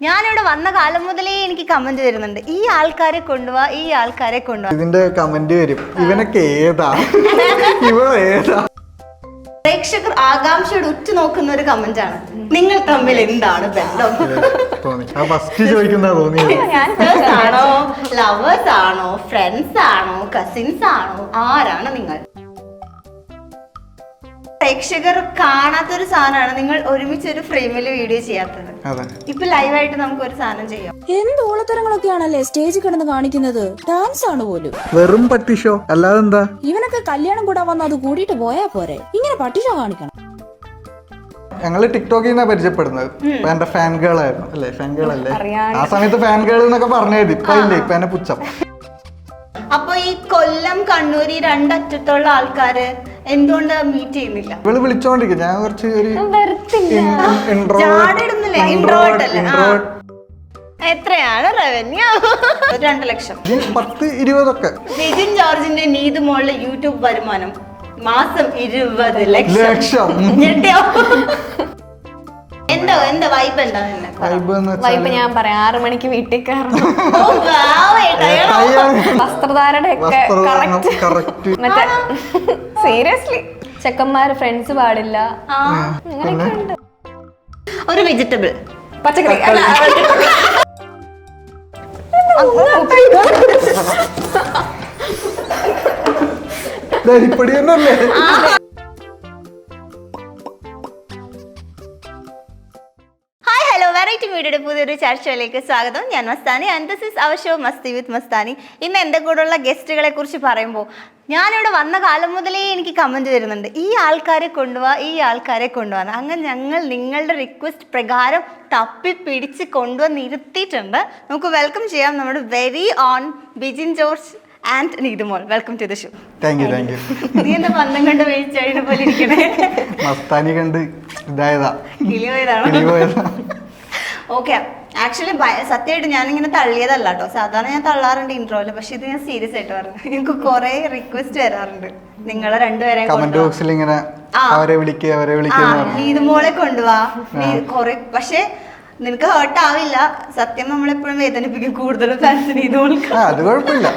ഞാനിവിടെ വന്ന കാലം മുതലേ എനിക്ക് കമന്റ് വരുന്നുണ്ട്, ഈ ആൾക്കാരെ കൊണ്ടുപോവാ, ഈ ആൾക്കാരെ കൊണ്ടുപോവാ. ഇതിന്റെ കമന്റ് വരും, ഇവനൊക്കെ ഏതാ ഇവ ഏതാ. പ്രേക്ഷകർ ആകാംക്ഷയോട് ഉറ്റു നോക്കുന്ന ഒരു കമന്റ് ആണ്, നിങ്ങൾ തമ്മിൽ എന്താണ് ബന്ധം? ഫസ്റ്റ് ചോദിക്കുന്ന തോന്നിയത് ആണോ, ലവേഴ്സ് ആണോ, ഫ്രണ്ട്സ് ആണോ, കസിൻസ് ആണോ, ആരാണ് നിങ്ങൾ? പ്രേക്ഷകർ കാണാത്തൊരു സാധനമാണ് നിങ്ങൾ ഒരുമിച്ച് ഒരു ഫ്രെയിമിൽ വീഡിയോ ചെയ്യാത്തത്. ഇപ്പൊ ലൈവായിട്ട് നമുക്ക് ഒരു സാധനം ചെയ്യാം. എന്ത് ഓളത്തരങ്ങളൊക്കെയാണല്ലേ സ്റ്റേജിൽ കിടന്ന് കാണിക്കുന്നത്. ഡാൻസ് ആണ് പോലും. വെറും പട്ടി ഷോ അല്ലാതെ എന്താ? ഇവനൊക്കെ കല്യാണം കൂടാൻ വന്ന് അത് കൂടിയിട്ട് പോയാ പോരെ, ഇങ്ങനെ പട്ടി ഷോ കാണിക്കണം. ഞങ്ങള് ടിക്ടോക്കിൽ നിന്നാ പരിചയപ്പെടുന്നത്. ഇപ്പൊ എന്റെ ഫാൻ ഗേൾ ആയിരുന്നു അല്ലേ? ഫാൻ ഗേൾ അല്ലേ ആ സമയത്ത്? ഫാൻ ഗേൾ എന്നൊക്കെ പറഞ്ഞത് ഇപ്പൊ ഇല്ലേ, ഇപ്പൊ എന്നെ പുച്ഛം. അപ്പൊ ഈ കൊല്ലം കണ്ണൂർ ഈ രണ്ടറ്റത്തുള്ള ആൾക്കാര് എന്തുകൊണ്ട് മീറ്റ് ചെയ്യുന്നില്ല? ഇവള് വിളിച്ചോണ്ടിരിക്കും, ഞാൻ കുറച്ച് ഒരു എത്രയാണ് റവന്യൂ? 2 ലക്ഷം. 10-20 നിതിൻ ജോർജിന്റെ നീതു മോളിലെ യൂട്യൂബ് വരുമാനം മാസം 20 ലക്ഷം. ഞെട്ടിയോ? എന്താ വൈബ്? എന്താ വൈബ് ഞാൻ പറയാം, 6 മണിക്ക് വീട്ടിൽ കയറണം. വസ്ത്രധാരണ ഒക്കെ കറക്റ്റ്. മറ്റേ സീരിയസ്ലി ചെക്കന്മാര് ഫ്രണ്ട്സ് പാടില്ല, അങ്ങനെയൊക്കെ ഉണ്ട്. ഒരു വെജിറ്റബിൾ, പച്ചക്കറി ധരിപ്പടി തന്നെയല്ലേ? വെറൈറ്റി മീഡിയയുടെ പുതിയൊരു ചർച്ചയിലേക്ക് സ്വാഗതം. ഞാൻ Mastani and this is our show Masti with Mastani. ഇന്ന് എൻ്റെ കൂടെയുള്ള ഗസ്റ്റുകളെ കുറിച്ച് പറയുമ്പോൾ ഞാനിവിടെ വന്ന കാലം മുതലേ എനിക്ക് കമന്റ് വരുന്നുണ്ട്, ഈ ആൾക്കാരെ കൊണ്ടുപോവാ, ഈ ആൾക്കാരെ കൊണ്ടുപോകാൻ. അങ്ങനെ ഞങ്ങൾ നിങ്ങളുടെ റിക്വസ്റ്റ് പ്രകാരം തപ്പി പിടിച്ച് കൊണ്ടുവന്ന് ഇരുത്തിയിട്ടുണ്ട്. നമുക്ക് വെൽക്കം ചെയ്യാം നമ്മുടെ very own Bijin George and Neethumol. Welcome to the show. Thank you. നീ എന്താ പന്തം കണ്ട് വീഴ്ച പോലെ ഇരിക്കണേ? മസ്താനി കണ്ട് ഇതായതാ, കിളിപോയതാണോ? ഓക്കെ, ആക്ച്വലി സത്യമായിട്ട് ഞാനിങ്ങനെ തള്ളിയതല്ല കേട്ടോ. സാധാരണ ഞാൻ തള്ളാറുണ്ട് ഇൻട്രോയില്, പക്ഷെ ഇത് ഞാൻ സീരിയസ് ആയിട്ട് പറഞ്ഞു. എനിക്ക് കുറെ റിക്വസ്റ്റ് വരാറുണ്ട്, നിങ്ങളെ രണ്ടുപേരെ കമന്റ് ബോക്സിൽ ഇങ്ങനെ അവരെ വിളിക്കുക നീതുമോളെ കൊണ്ടുപോവാ കൊറേ. പക്ഷെ നിനക്ക് ഹേർട്ട് ആവില്ല, സത്യം നമ്മളെപ്പോഴും വേദനിപ്പിക്കും കൂടുതലും ഫാൻസ് നീതുമോൾക്ക്. അത് കുഴപ്പമില്ല,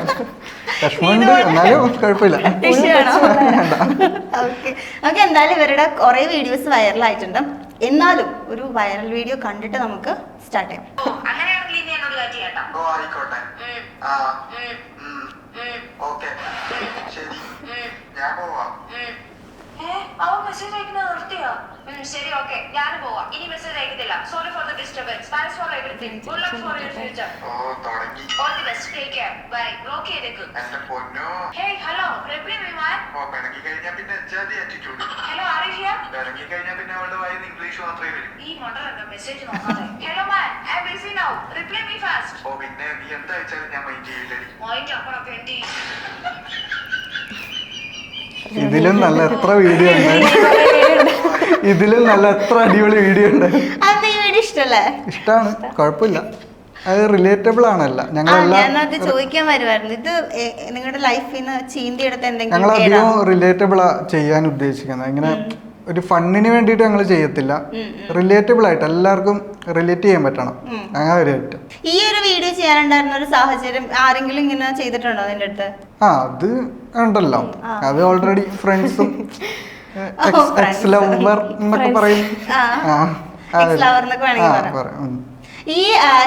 ഓക്കെ. എന്തായാലും ഇവരുടെ കുറെ വീഡിയോസ് വൈറലായിട്ടുണ്ട്. എന്നാലും ഒരു വൈറൽ വീഡിയോ കണ്ടിട്ട് നമുക്ക് സ്റ്റാർട്ട് ചെയ്യാം. ശരി, ഓക്കെ, ഞാൻ പോവാം. ഇനി മെസ്സേജ് അയക്കത്തില്ല. Sorry for the disturbance. Thanks for everything. Good luck for your future. All the best. Take care. Bye. Block ചെയ്തേക്ക്. Hey, hello, reply me man. Hello, are you here? ഈ model എന്താ message നോക്കാതെ? Hello man, I am busy now. Reply me fast. Mind അപ്പുറം പെണ്ടി. ഇതിലും നല്ല എത്ര video ഉണ്ട്, ഇതിലും നല്ല എത്ര അടിപൊളി വീഡിയോ ഉണ്ട്. ഇഷ്ടമാണ്, കുഴപ്പമില്ല. അത് റിലേറ്റബിൾ ആണല്ല. ഞാനത് ചോദിക്കാൻ വരുമായിരുന്നു, ഇത് നിങ്ങളുടെ ലൈഫിൽ നിന്ന് ചീന്തിയെടുത്ത് എന്തെങ്കിലും? ഞങ്ങൾ അധികം റിലേറ്റബിൾ ചെയ്യാൻ ഉദ്ദേശിക്കുന്നത്. ഇങ്ങനെ ഒരു ഫണ്ണിന് വേണ്ടിയിട്ട് ഞങ്ങൾ ചെയ്യത്തില്ല, റിലേറ്റബിൾ ആയിട്ട് എല്ലാവർക്കും റിലേറ്റ് ചെയ്യാൻ പറ്റണം, അങ്ങനെ ഒരു ഐറ്റം. ഈ ഒരു വീഡിയോ ചെയ്യാനുണ്ടായിരുന്ന ഒരു സാഹചര്യം ആരെങ്കിലും ഇങ്ങനെ ചെയ്തിട്ടുണ്ടോ അതിന്റെ അടുത്ത്? അത് ഉണ്ടല്ലോ, അത് ഓൾറെഡി ഫ്രണ്ട്സും എക്സ് ലവർ എന്നൊക്കെ പറയും. ഈ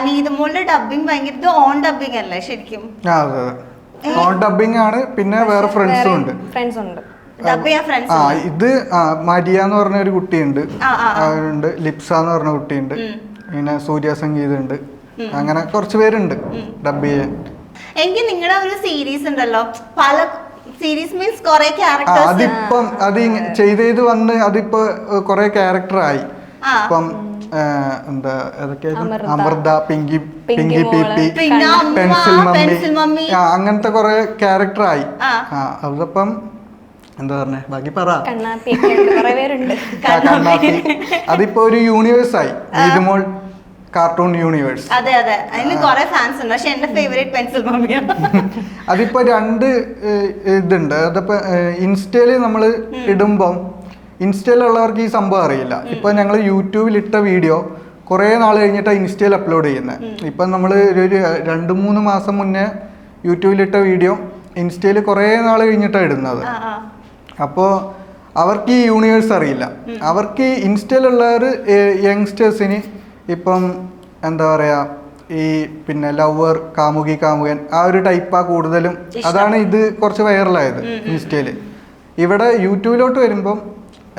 നീതുമോളുടെ ഡബിങ് ഭയങ്കര ഓൺ ഡബിങ് അല്ലേ ശരിക്കും? അതെ, ഓൺ ഡബിങ് ആണ്. പിന്നെ വേറെ ഫ്രണ്ട്സും ഉണ്ട്. ഇത് മരിയ എന്ന് പറഞ്ഞ ഒരു കുട്ടിയുണ്ട്, ഉണ്ട് ലിപ്സ എന്ന് പറഞ്ഞ കുട്ടിയുണ്ട്, പിന്നെ സൂര്യ സംഗീതം ഉണ്ട്. അങ്ങനെ കുറച്ച് പേരുണ്ട് ഡബ് ചെയ്യാൻ. എനിക്ക് നിങ്ങളുടെ ഒരു സീരീസ് ഉണ്ടല്ലോ, പല സീരീസ് മീൻസ് കുറെ ക്യാരക്ടേഴ്സ്. അതിപ്പം അത് ചെയ്ത് വന്ന് അതിപ്പോ കുറെ ക്യാരക്ടറായി. ഇപ്പം എന്താ ഏതൊക്കെയായിരുന്നു? അമൃത, പിങ്കി പിങ്കി പീപ്പി, പെൻസിൽ മമ്മി, അങ്ങനത്തെ കുറെ ക്യാരക്ടറായി. അതിപ്പം എന്താ പറഞ്ഞേ, ബാക്കി പറ. അതിപ്പോ ഒരു യൂണിവേഴ്സ് ആയി, നീതുമോൾ കാർട്ടൂൺ യൂണിവേഴ്സ്. അതെ അതെ, അതിന് കുറെ ഫാൻസ് ഉണ്ട്. പക്ഷെ എന്റെ ഫേവറേറ്റ് പെൻസിൽ മമ്മിയാണ്. അതിപ്പോ 2 ഇതുണ്ട്. അതിപ്പോ ഇൻസ്റ്റയില് നമ്മള് ഇടുമ്പം ഇൻസ്റ്റയിലുള്ളവർക്ക് ഈ സംഭവം അറിയില്ല. ഇപ്പൊ ഞങ്ങൾ യൂട്യൂബിൽ ഇട്ട വീഡിയോ കുറേ നാൾ കഴിഞ്ഞിട്ടാണ് ഇൻസ്റ്റയിൽ അപ്ലോഡ് ചെയ്യുന്നത്. ഇപ്പം നമ്മൾ ഒരു 2-3 മാസം മുന്നേ യൂട്യൂബിലിട്ട വീഡിയോ ഇൻസ്റ്റയിൽ കുറേ നാൾ കഴിഞ്ഞിട്ടാണ് ഇടുന്നത്. അപ്പോൾ അവർക്ക് ഈ യൂണിവേഴ്സ് അറിയില്ല. അവർക്ക് ഇൻസ്റ്റയിലുള്ളവർ യങ്സ്റ്റേഴ്സിന് ഇപ്പം എന്താ പറയുക, ഈ പിന്നെ ലവർ, കാമുകി, കാമുകൻ ആ ഒരു ടൈപ്പാണ് കൂടുതലും. അതാണ് ഇത് കുറച്ച് വൈറലായത് ഇൻസ്റ്റയിൽ. ഇവിടെ യൂട്യൂബിലോട്ട് വരുമ്പം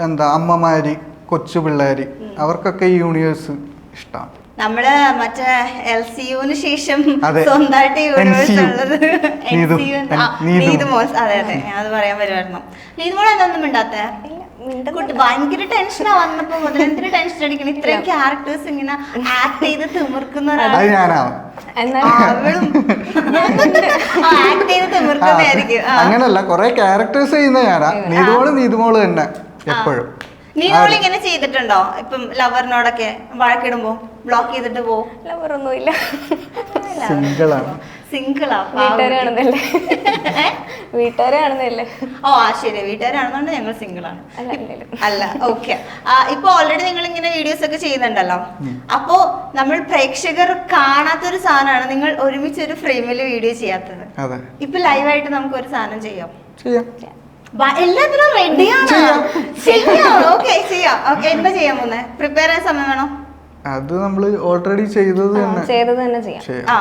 എന്താ അമ്മമാര്, കൊച്ചു പിള്ളേര്, അവർക്കൊക്കെ ഈ യൂണിവേഴ്സ് ഇഷ്ടമാണ്. നമ്മള് മറ്റേ LCUന് ശേഷം സ്വന്തമായിട്ട് യൂണിവേഴ്സ് ഉള്ളത് നീതുമോൾ. അതെ അതെ, അത് പറയാൻ വരുമായിരുന്നു. നീതുമോൾ എന്തൊന്നും മിണ്ടാത്ത കുട്ടി ഭയങ്കര ടെൻഷനാ വന്നപ്പോ മുതൽ. എന്തിനു ടെൻഷൻ അടിക്കണം? ഇത്രയും ക്യാരക്ടേഴ്സ് ഇങ്ങനെ ആക്ട് ചെയ്ത് തിമിർക്കുന്ന ആക്ട് ചെയ്ത് തിമിർക്കുന്നതായിരിക്കും. അങ്ങനല്ല, കൊറേ ക്യാരക്ടേഴ്സ് ചെയ്യുന്ന ഞാനാ. നീതുമോള് തന്നെ എപ്പോഴും. നീതുമോൾ ഇങ്ങനെ ചെയ്തിട്ടുണ്ടോ? ഇപ്പം ലവറിനോടൊക്കെ വഴക്കിടുമ്പോ ബ്ലോക്ക് ചെയ്തിട്ട് പോവും? ലവറൊന്നുമില്ല, സിംഗിളാ. വീട്ടുകാരെ കാണുന്നില്ലേ? ഓ ആ ശരി, വീട്ടുകാരാണെന്നുണ്ട് ഞങ്ങൾ സിംഗിൾ ആണ്. അല്ല, ഓക്കെ. ഇപ്പൊ ഓൾറെഡി നിങ്ങൾ ഇങ്ങനെ വീഡിയോസ് ഒക്കെ ചെയ്യുന്നുണ്ടല്ലോ. അപ്പോ നമ്മൾ പ്രേക്ഷകർ കാണാത്തൊരു സാധനമാണ് നിങ്ങൾ ഒരുമിച്ച് ഒരു ഫ്രെയിമിൽ വീഡിയോ ചെയ്യാത്തത്. ഇപ്പൊ ലൈവായിട്ട് നമുക്ക് ഒരു സാധനം ചെയ്യാം. എല്ലാത്തിനും റെഡിയാണ്. ഓക്കെ, ചെയ്യാം. ഓക്കെ, എന്താ ചെയ്യാൻ പോകുന്നേ? പ്രിപ്പയർ ചെയ്യാൻ സമയം വേണോ? അത് നമ്മൾ ഓൾറെഡി ചെയ്തത് തന്നെ ചെയ്യാം. ആ,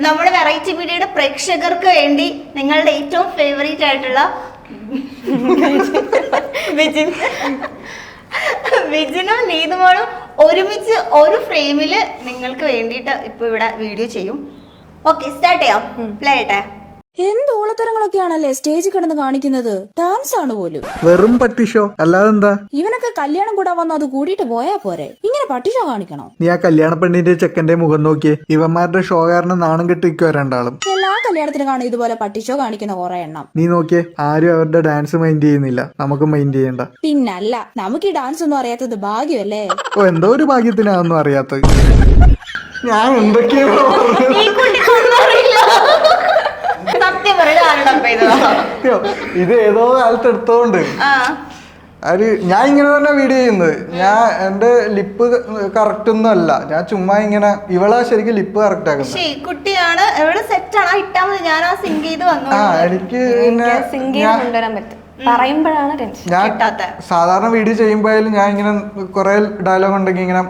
നമ്മുടെ വെറൈറ്റി മീഡിയയുടെ പ്രേക്ഷകർക്ക് വേണ്ടി നിങ്ങളുടെ ഏറ്റവും ഫേവറേറ്റ് ആയിട്ടുള്ള വിജിനും നീതുമോളും ഒരുമിച്ച് ഒരു ഫ്രെയിമില് നിങ്ങൾക്ക് വേണ്ടിയിട്ട് ഇപ്പൊ ഇവിടെ വീഡിയോ ചെയ്യും. ഓക്കെ, സ്റ്റാർട്ട് ചെയ്യാം. പ്ലേ ചെയ്യട്ടെ. എന്ത് ഊളത്തരങ്ങളൊക്കെയാണല്ലേ സ്റ്റേജിൽ കിടന്ന് കാണിക്കുന്നത്. ഡാൻസ് ആണ് പോലും. വെറും പട്ടിഷോ അല്ലാതെന്താ? ഇവനൊക്കെ കല്യാണം കൂടാൻ വന്ന് അത് കൂടിയിട്ട് പോയാ പോരെ, ഇങ്ങനെ പട്ടിഷോ കാണിക്കണോ? നീ ആ കല്യാണ പെണ്ണിന്റെ ചെക്കന്റെ മുഖം നോക്കിയേ. ഇവന്മാരുടെ ഷോ കാരണം നാണം കെട്ടിക്കോ രണ്ടാളും. എല്ലാ കല്യാണത്തിന് കാണും ഇതുപോലെ പട്ടിഷോ കാണിക്കുന്ന കുറെ എണ്ണം. നീ നോക്കിയേ, ആരും അവരുടെ ഡാൻസ് മൈൻഡ് ചെയ്യുന്നില്ല. നമുക്ക് മൈൻഡ് ചെയ്യണ്ട. പിന്നല്ല, നമുക്ക് ഈ ഡാൻസ് ഒന്നും അറിയാത്തത് ഭാഗ്യമല്ലേ. ഓ, എന്തോ ഒരു ഭാഗ്യത്തിനാണെന്നും അറിയാത്തത്. ഞാൻ എന്തൊക്കെയോ സത്യം സത്യം, ഇത് ഏതോ കാലത്ത് എടുത്തോണ്ട് ഞാൻ ഇങ്ങനെ തന്നെ വീഡിയോ ചെയ്യുന്നത്. ഞാൻ എന്റെ ലിപ്പ് കറക്റ്റ് ഒന്നും അല്ല, ഞാൻ ചുമ്മാ ഇങ്ങനെ. ഇവളാ ശരിക്കും ലിപ്പ് കറക്റ്റ് ആക്കുന്നത്. കുട്ടിയാണ്, ഞാൻ ആ സിങ്ക് ചെയ്ത് വന്നു. എനിക്ക് ഞാൻ സാധാരണ വീഡിയോ ചെയ്യുമ്പോഴായാലും ഞാൻ ഇങ്ങനെ കുറെ ഡയലോഗ് ഉണ്ടെങ്കിൽ ഇങ്ങനെ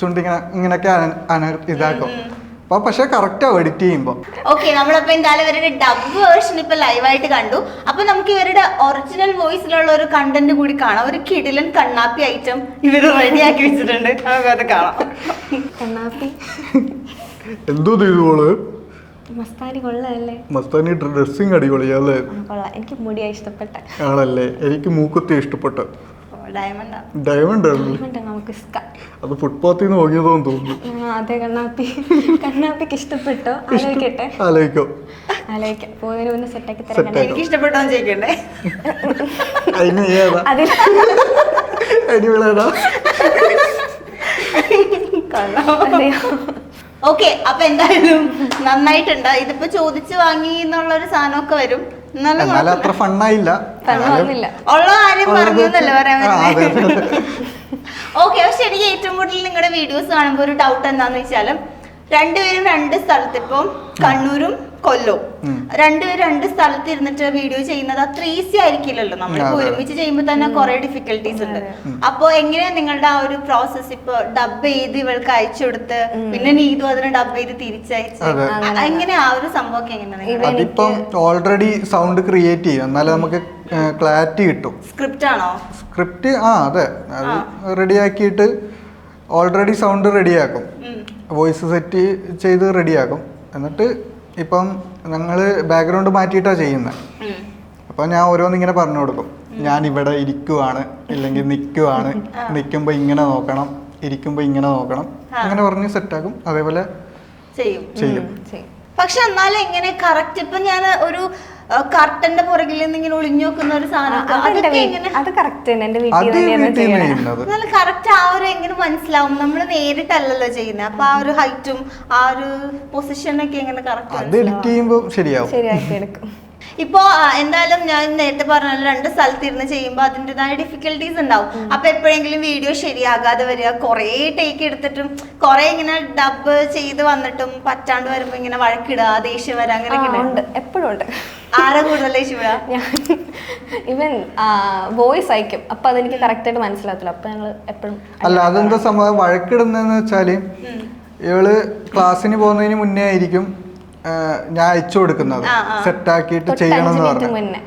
ചുണ്ടിങ്ങനെ ഇങ്ങനെയൊക്കെ ഇതാക്കും. പക്ഷെ കറക്റ്റ് ആവും എഡിറ്റ് ചെയ്യുമ്പോ. ഓക്കെ, നമ്മളിപ്പോ എന്തായാലും ഇവരുടെ ഡബ് വേർഷൻ ഇപ്പൊ ലൈവായിട്ട് കണ്ടു. അപ്പൊ നമുക്ക് ഇവരുടെ ഒറിജിനൽ വോയിസിലുള്ള ഒരു കണ്ടന്റ് കൂടി കാണാം. ഒരു കിടിലൻ കണ്ണാപ്പി ഐറ്റം ഇവര് റെഡിയാക്കി വെച്ചിട്ടുണ്ട്. നമുക്കത് കാണാം. കണ്ണാപ്പി എന്തോ ചെയ്തോള്? മസ്താനി കൊള്ളല്ലേ? മസ്താനി ഡ്രസ്സിങ് അടിപൊളിയല്ലേ? എനിക്ക് മുടിയാ ഇഷ്ടപ്പെട്ട ആണല്ലേ? എനിക്ക് മൂക്കുത്തി ഇഷ്ടപ്പെട്ടു. ഡയമണ്ട് നമുക്ക് അത് ഫുട്പാത്തിൽ നിന്ന് വാങ്ങിയതോന്ന് തോന്നുന്നു. അതെ, കണ്ണാപ്പിക്ക് ഇഷ്ടപ്പെട്ടോ? ആലോചിക്കട്ടെ. ആലോചിക്കാം. പോകുന്നതിന് മുന്നേ സെറ്റാക്കി തരാം. എനിക്ക് ഇഷ്ടപ്പെട്ടോ ചോദിക്കണ്ടേ? അടിപൊളിയാടാ. ഓക്കെ, അപ്പൊ എന്തായാലും നന്നായിട്ടുണ്ട്. ഇതിപ്പോ ചോദിച്ചു വാങ്ങി എന്നുള്ളൊരു സാധനമൊക്കെ വരും. അത്ര ഫണ്ണായില്ല. ഉള്ള കാര്യം പറഞ്ഞു എന്നല്ലേ പറയാൻ പറ്റുന്നത്. ഓക്കെ, പക്ഷെ എനിക്ക് ഏറ്റവും കൂടുതൽ നിങ്ങളുടെ വീഡിയോസ് കാണുമ്പോൾ ഒരു ഡൗട്ട് എന്താന്ന് വെച്ചാലും, രണ്ടുപേരും രണ്ട് സ്ഥലത്ത്, ഇപ്പം കണ്ണൂരും കൊല്ലവും, രണ്ടുപേരും രണ്ട് സ്ഥലത്ത് ഇരുന്നിട്ട് വീഡിയോ ചെയ്യുന്നത് അത്ര ഈസി ആയിരിക്കില്ലല്ലോ. നമ്മളിപ്പോ ഒരുമിച്ച് ചെയ്യുമ്പോൾ തന്നെ കുറെ ഡിഫിക്കൽട്ടീസ് ഉണ്ട്. അപ്പൊ എങ്ങനെയാ നിങ്ങളുടെ ആ ഒരു പ്രോസസ്? ഇപ്പൊ ഡബ് ചെയ്ത് ഇവൾക്ക് അയച്ചു കൊടുത്ത് പിന്നെ നീതു അതിന് ഡബ് ചെയ്ത് തിരിച്ചയച്ച്, എങ്ങനെ ആ ഒരു സംഭവം എങ്ങനെയാണ്? അതിപ്പം ഓൾറെഡി സൗണ്ട് ക്രിയേറ്റ് ചെയ്യും, എന്നാലും നമുക്ക് ക്ലാരിറ്റി കിട്ടും. സ്ക്രിപ്റ്റ് ആണോ? സ്ക്രിപ്റ്റ് അതെ, അത് റെഡിയാക്കിയിട്ട് ഓൾറെഡി സൗണ്ട് റെഡിയാക്കും, വോയിസ് സെറ്റ് ചെയ്ത് റെഡിയാക്കും. എന്നിട്ട് ഇപ്പം ഞങ്ങൾ ബാക്ക്ഗ്രൗണ്ട് മാറ്റിയിട്ടാണ് ചെയ്യുന്നത്. അപ്പം ഞാൻ ഓരോന്നിങ്ങനെ പറഞ്ഞു കൊടുക്കും. ഞാൻ ഇവിടെ ഇരിക്കുവാണ്, ഇല്ലെങ്കിൽ നിൽക്കുവാണ്, നിൽക്കുമ്പോൾ ഇങ്ങനെ നോക്കണം, ഇരിക്കുമ്പോൾ ഇങ്ങനെ നോക്കണം, അങ്ങനെ പറഞ്ഞ് സെറ്റാക്കും. അതേപോലെ ചെയ്യും. പക്ഷെ എന്നാലും എങ്ങനെ കറക്റ്റ്? ഇപ്പൊ ഞാൻ ഒരു കർട്ടന്റെ പുറകിൽ നിന്ന് ഇങ്ങനെ ഒളിഞ്ഞു നോക്കുന്ന ഒരു സാധനം, അത് കറക്റ്റ് തന്നെ എന്റെ വീട്ടിൽ കറക്റ്റ് ആ ഒരു എങ്ങനെ മനസ്സിലാവും? നമ്മൾ നേരിട്ടല്ലല്ലോ ചെയ്യുന്നത്. അപ്പൊ ആ ഒരു ഹൈറ്റും ആ ഒരു പൊസിഷനൊക്കെ എങ്ങനെ കറക്റ്റ് എഡിറ്റ് ചെയ്യുമ്പോൾ ശരിയാവും. ശരിയാക്കി എടുക്കും. ഇപ്പോ എന്തായാലും ഞാൻ നേരത്തെ പറഞ്ഞ 2 സ്ഥലത്ത് ഇരുന്ന് ചെയ്യുമ്പോൾ അതിൻ്റെതായ ഡിഫിക്കൽട്ടീസ് ഉണ്ടാവും. അപ്പൊ എപ്പോഴെങ്കിലും വീഡിയോ ശരിയാകാതെ വരിക, കുറേ ടേക്ക് എടുത്തിട്ടും കുറേ ഇങ്ങനെ ഡബ് ചെയ്ത് വന്നിട്ടും പറ്റാണ്ട് വരുമ്പോ ഇങ്ങനെ വഴക്കിടുക, ദേഷ്യം വരാ, അങ്ങനെ ഉണ്ട്, എപ്പോഴും ഉണ്ട്. ആരാ കൂടുതൽ ദേഷ്യം വിടുക? ഞാൻ ഇവൻ വോയിസ് അയക്കും, അപ്പൊ അതെനിക്ക് കറക്റ്റ് ആയിട്ട് മനസ്സിലാകത്തില്ല, അപ്പൊ ഞങ്ങള് എപ്പോഴും. അല്ല, അതെന്താ സംഭവം, വഴക്കിടുന്നതെന്ന് വെച്ചാല് ഇവള് ക്ലാസ്സിന് പോകുന്നതിന് മുന്നേ ആയിരിക്കും ഞാൻ അയച്ചു കൊടുക്കുന്നത്, സെറ്റാക്കിയിട്ട് ചെയ്യണം എന്ന് പറഞ്ഞു.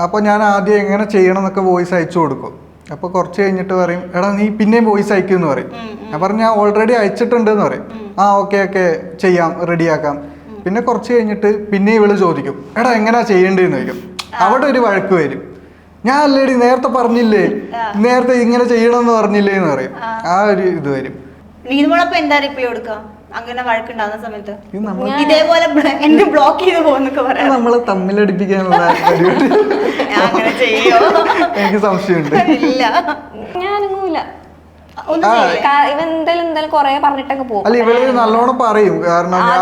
അപ്പം ഞാൻ ആദ്യം എങ്ങനെ ചെയ്യണം എന്നൊക്കെ വോയിസ് അയച്ചു കൊടുക്കും. അപ്പോൾ കുറച്ച് കഴിഞ്ഞിട്ട് പറയും, എടാ നീ പിന്നെയും വോയിസ് അയക്കുമെന്ന് പറയും. ഞാൻ പറഞ്ഞു ഞാൻ ഓൾറെഡി അയച്ചിട്ടുണ്ട് എന്ന് പറയും. ഓക്കെ ചെയ്യാം, റെഡിയാക്കാം. പിന്നെ കുറച്ച് കഴിഞ്ഞിട്ട് പിന്നെ ഇവള് ചോദിക്കും, എടാ എങ്ങനെയാ ചെയ്യേണ്ടതെന്ന് ചോദിക്കും. അവിടെ ഒരു വഴക്ക് വരും. ഞാൻ അല്ലേടി നേരത്തെ പറഞ്ഞില്ലേ, നേരത്തെ ഇങ്ങനെ ചെയ്യണമെന്ന് പറഞ്ഞില്ലേ എന്ന് പറയും. ആ ഒരു ഇത് വരും. എന്താ റിപ്ലൈ കൊടുക്കുക അങ്ങനെ വഴക്കുണ്ടാകുന്ന സമയത്ത്? ഇതേപോലെ എന്നെ ബ്ലോക്ക് ചെയ്ത് പോകുന്നൊക്കെ പറയാം. നമ്മളെ തമ്മിലടിപ്പിക്കാനുള്ള പരിപാടി എനിക്ക് സംശയമുണ്ട്. ഇല്ല, ഞാനൊന്നുമില്ല. ഇവൻ എന്തായാലും കൊറേ പറഞ്ഞിട്ടൊക്കെ പോകും. അല്ല, ഇവള് നല്ലോണം പറയും. കാരണം ഞാൻ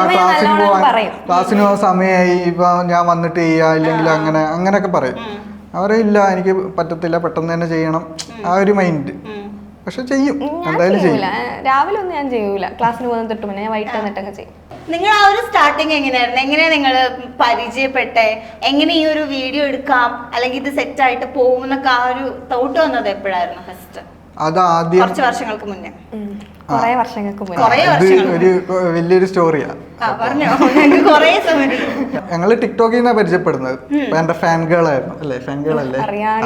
ക്ലാസ്സിന് പോകാൻ സമയമായി, ഇപ്പൊ ഞാൻ വന്നിട്ട് ചെയ്യാ, ഇല്ലെങ്കിൽ അങ്ങനെയൊക്കെ പറയും. അവരില്ല, എനിക്ക് പറ്റത്തില്ല, പെട്ടെന്ന് തന്നെ ചെയ്യണം, ആ ഒരു മൈൻഡ്. പക്ഷെ ചെയ്യും, എന്തായാലും ചെയ്യും. രാവിലെ ഒന്നും ഞാൻ ചെയ്യൂല, ക്ലാസ്സിന് പോകുന്ന തൊട്ട് മുന്നേ, ഞാൻ വൈകിട്ട് വന്നിട്ടൊക്കെ ചെയ്യും. നിങ്ങൾ ആ ഒരു സ്റ്റാർട്ടിങ് എങ്ങനെയായിരുന്നു? എങ്ങനെയാ നിങ്ങൾ പരിചയപ്പെട്ടെ? എങ്ങനെ ഈ ഒരു വീഡിയോ എടുക്കാം, അല്ലെങ്കിൽ ഇത് സെറ്റ് ആയിട്ട് പോകും എന്നൊക്കെ ആ ഒരു തോട്ട് വന്നത് എപ്പോഴായിരുന്നു ഫസ്റ്റ്? അത് ആദ്യം കുറച്ച് വർഷങ്ങൾക്ക് മുന്നേ. കുറേ വർഷങ്ങൾക്ക് മുന്നേ. ഒരു വലിയൊരു സ്റ്റോറിയാ. ഞങ്ങള് ടിക്ടോക്കിൽ നിന്നാണ് പരിചയപ്പെടുന്നത്. ഇപ്പൊ എന്റെ ഫാൻ ഗേൾ ആയിരുന്നു അല്ലേ? ഫാൻ ഗേൾ അല്ലേ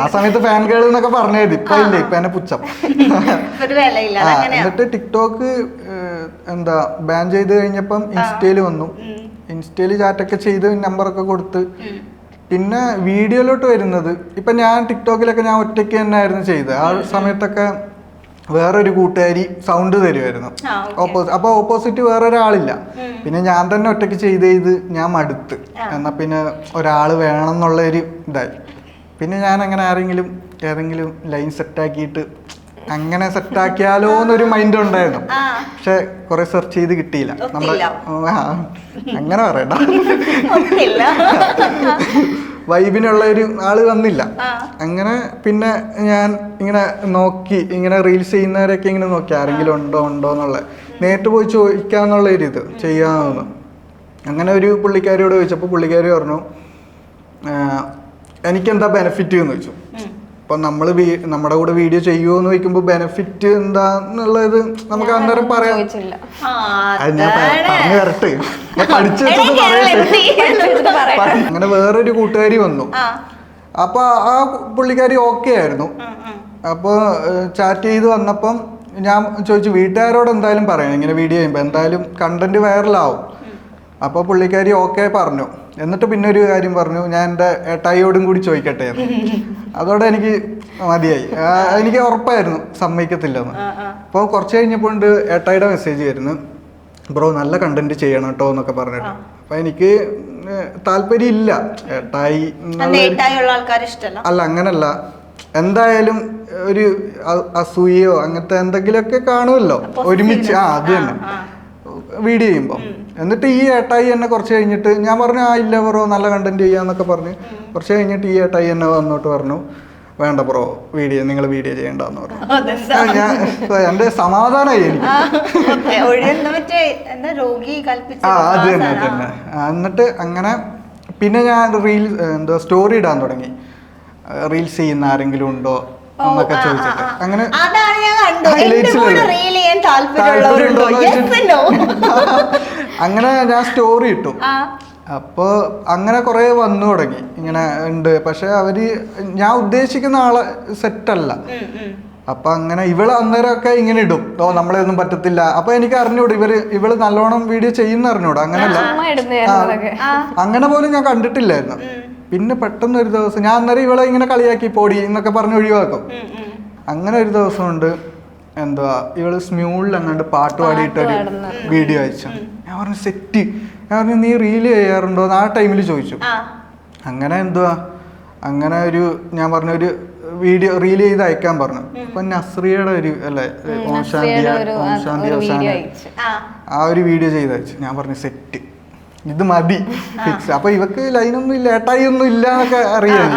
ആ സമയത്ത്? ഫാൻ ഗേൾ എന്നൊക്കെ പറഞ്ഞത് ഇപ്പൊ ഇല്ലേ, ഇപ്പൊ എന്നെ പുച്ഛം. എന്നിട്ട് ടിക്ടോക്ക് എന്താ ബാൻ ചെയ്ത് കഴിഞ്ഞപ്പം ഇൻസ്റ്റയില് വന്നു. ഇൻസ്റ്റയില് ചാറ്റൊക്കെ ചെയ്ത് നമ്പറൊക്കെ കൊടുത്ത് പിന്നെ വീഡിയോയിലോട്ട് വരുന്നത് ഇപ്പൊ ഞാൻ ടിക്ടോക്കിലൊക്കെ ഞാൻ ഒറ്റയ്ക്ക് തന്നെ ആയിരുന്നു ചെയ്തത്. ആ സമയത്തൊക്കെ വേറൊരു കൂട്ടുകാരി സൗണ്ട് തരുമായിരുന്നു അപ്പൊ ഓപ്പോസിറ്റ് വേറൊരാളില്ല. പിന്നെ ഞാൻ തന്നെ ഒറ്റയ്ക്ക് ചെയ്ത് ഞാൻ മടുത്ത്. എന്നാ പിന്നെ ഒരാള് വേണം എന്നുള്ള ഒരു ഇതായി. പിന്നെ ഞാൻ അങ്ങനെ ഏതെങ്കിലും ലൈൻ സെറ്റാക്കിയിട്ട് അങ്ങനെ സെറ്റാക്കിയാലോ എന്നൊരു മൈൻഡ് ഉണ്ടായിരുന്നു. പക്ഷെ കുറെ സെർച്ച് ചെയ്ത് കിട്ടിയില്ല. നമ്മളെ അങ്ങനെ പറയണ്ട, വൈബിനുള്ള ഒരു ആള് വന്നില്ല. അങ്ങനെ പിന്നെ ഞാൻ ഇങ്ങനെ നോക്കി, ഇങ്ങനെ റീൽസ് ചെയ്യുന്നവരൊക്കെ ഇങ്ങനെ നോക്കി ആരെങ്കിലും ഉണ്ടോ എന്നുള്ള. നേരിട്ട് പോയി ചോദിക്കാന്നുള്ള ഒരു ഇത് ചെയ്യാമെന്ന്. അങ്ങനെ ഒരു പുള്ളിക്കാരിയോട് ചോദിച്ചപ്പോൾ പുള്ളിക്കാരി പറഞ്ഞു, എനിക്കെന്താ ബെനിഫിറ്റ് എന്ന് ചോദിച്ചു. അപ്പം നമ്മുടെ കൂടെ വീഡിയോ ചെയ്യുമോ എന്ന് ചോദിക്കുമ്പോൾ ബെനിഫിറ്റ് എന്താന്നുള്ളത് നമുക്ക് അന്നേരം പറയാം. ഞാൻ പറഞ്ഞു തരട്ടെ, ഞാൻ പഠിച്ചു വെച്ചത് പറയട്ടെ. അങ്ങനെ വേറൊരു കൂട്ടുകാരി വന്നു. അപ്പൊ ആ പുള്ളിക്കാരി ഓക്കെ ആയിരുന്നു. അപ്പോൾ ചാറ്റ് ചെയ്ത് വന്നപ്പം ഞാൻ ചോദിച്ചു, വീട്ടുകാരോട് എന്തായാലും പറയണം ഇങ്ങനെ വീഡിയോ ചെയ്യുമ്പോൾ, എന്തായാലും കണ്ടന്റ് വൈറലാവും. അപ്പോൾ പുള്ളിക്കാരി ഓക്കെ പറഞ്ഞു. എന്നിട്ട് പിന്നെ ഒരു കാര്യം പറഞ്ഞു, ഞാൻ എൻ്റെ ഏട്ടായിയോടും കൂടി ചോദിക്കട്ടെ എന്ന്. അതോടെ എനിക്ക് മതിയായി. എനിക്ക് ഉറപ്പായിരുന്നു സമ്മതിക്കത്തില്ലെന്ന്. അപ്പോൾ കുറച്ച് കഴിഞ്ഞപ്പോൾ ഏട്ടായിയുടെ മെസ്സേജ് വരുന്നു, ബ്രോ നല്ല കണ്ടന്റ് ചെയ്യണം കേട്ടോ എന്നൊക്കെ പറഞ്ഞിട്ട്. അപ്പൊ എനിക്ക് താല്പര്യം ഇല്ല. ഏട്ടായി അല്ല, അങ്ങനല്ല, എന്തായാലും ഒരു അസൂയയോ അങ്ങനത്തെ എന്തെങ്കിലുമൊക്കെ കാണുമല്ലോ ഒരുമിച്ച്. അത് തന്നെ വീഡിയോ ചെയ്യുമ്പോൾ. എന്നിട്ട് ഈ ഏട്ടായി എന്നെ കുറച്ച് കഴിഞ്ഞിട്ട് ഞാൻ പറഞ്ഞു, ഇല്ല ബ്രോ നല്ല കണ്ടന്റ് ചെയ്യാന്നൊക്കെ പറഞ്ഞ്. കുറച്ച് കഴിഞ്ഞിട്ട് ഈ ഏട്ടായി എന്നെ വന്നോട്ട് പറഞ്ഞു, വേണ്ട ബ്രോ നിങ്ങൾ വീഡിയോ ചെയ്യണ്ടെന്ന് പറഞ്ഞു. ഞാൻ എന്റെ സമാധാനമായി എനിക്ക്. അത് തന്നെ. എന്നിട്ട് അങ്ങനെ പിന്നെ ഞാൻ സ്റ്റോറി ഇടാൻ തുടങ്ങി. റീൽസ് ചെയ്യുന്ന ആരെങ്കിലും ഉണ്ടോ എന്നൊക്കെ ചോദിച്ചിട്ട്. അങ്ങനെ അങ്ങനെ ഞാൻ സ്റ്റോറി ഇട്ടു. അപ്പൊ അങ്ങനെ കുറെ വന്നു തുടങ്ങി, ഇങ്ങനെ ഉണ്ട്. പക്ഷെ ഞാൻ ഉദ്ദേശിക്കുന്ന ആളെ സെറ്റല്ല. അപ്പൊ അങ്ങനെ ഇവള് അന്നേരമൊക്കെ ഇങ്ങനെ ഇടും, നമ്മളെ ഒന്നും പറ്റത്തില്ല. അപ്പൊ എനിക്ക് അറിഞ്ഞൂടാ ഇവള് നല്ലോണം വീഡിയോ ചെയ്യുന്ന അറിഞ്ഞൂടാ. അങ്ങനല്ല, അങ്ങനെ പോലും ഞാൻ കണ്ടിട്ടില്ലായിരുന്നു. പിന്നെ പെട്ടെന്ന് ഒരു ദിവസം ഞാൻ അന്നേരം ഇവളെ ഇങ്ങനെ കളിയാക്കി പോടി എന്നൊക്കെ പറഞ്ഞ് ഒഴിവാക്കും. അങ്ങനെ ഒരു ദിവസം ഉണ്ട്, ഇവള് സ്മ്യൂളിൽ അങ്ങോട്ട് പാട്ട് പാടിയിട്ടൊരു വീഡിയോ അയച്ചു. ഞാൻ പറഞ്ഞു സെറ്റ്. ഞാൻ പറഞ്ഞു നീ റീല് ചെയ്യാറുണ്ടോ എന്ന് ആ ടൈമിൽ ചോദിച്ചു. അങ്ങനെ അങ്ങനെ ഞാൻ പറഞ്ഞ ഒരു വീഡിയോ റീൽ ചെയ്ത് അയക്കാൻ പറഞ്ഞു. അപ്പൊ നസ്രിയയുടെ ഒരു അല്ലേ ഓം ശാന്തി ആ ഒരു വീഡിയോ ചെയ്ത് അയച്ചു. ഞാൻ പറഞ്ഞു സെറ്റ് ഇത് മതി ഫിക്സ്. അപ്പൊ ഇവക്ക് ലൈനൊന്നും ഇല്ല, ഏട്ടായി ഒന്നും ഇല്ല എന്നൊക്കെ അറിയാം.